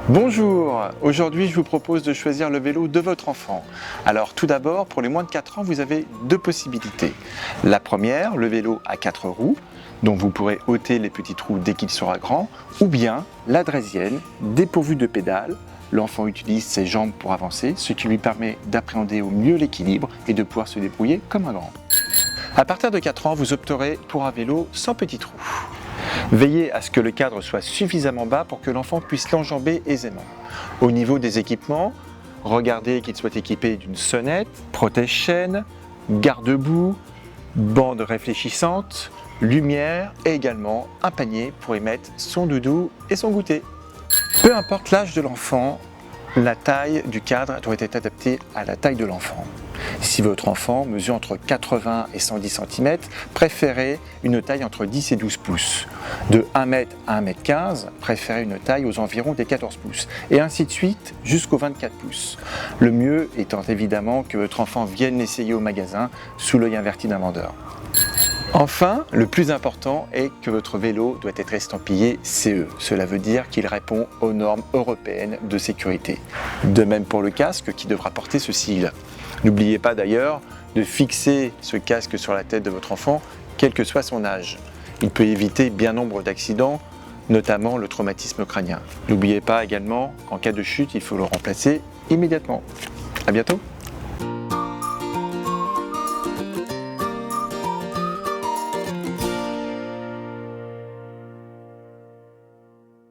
Bonjour, aujourd'hui je vous propose de choisir le vélo de votre enfant. Alors tout d'abord, pour les moins de 4 ans, vous avez deux possibilités. La première, le vélo à 4 roues, dont vous pourrez ôter les petits trous dès qu'il sera grand, ou bien la draisienne, dépourvue de pédales. L'enfant utilise ses jambes pour avancer, ce qui lui permet d'appréhender au mieux l'équilibre et de pouvoir se débrouiller comme un grand. À partir de 4 ans, vous opterez pour un vélo sans petits trous. Veillez à ce que le cadre soit suffisamment bas pour que l'enfant puisse l'enjamber aisément. Au niveau des équipements, regardez qu'il soit équipé d'une sonnette, protège-chaîne, garde-boue, bande réfléchissante, lumière et également un panier pour y mettre son doudou et son goûter. Peu importe l'âge de l'enfant, la taille du cadre doit être adaptée à la taille de l'enfant. Si votre enfant mesure entre 80 et 110 cm, préférez une taille entre 10 et 12 pouces. De 1 m à 1 m 15, préférez une taille aux environs des 14 pouces. Et ainsi de suite jusqu'aux 24 pouces. Le mieux étant évidemment que votre enfant vienne l'essayer au magasin sous l'œil averti d'un vendeur. Enfin, le plus important est que votre vélo doit être estampillé CE. Cela veut dire qu'il répond aux normes européennes de sécurité. De même pour le casque qui devra porter ce sigle. N'oubliez pas d'ailleurs de fixer ce casque sur la tête de votre enfant, quel que soit son âge. Il peut éviter bien nombre d'accidents, notamment le traumatisme crânien. N'oubliez pas également qu'en cas de chute, il faut le remplacer immédiatement. À bientôt!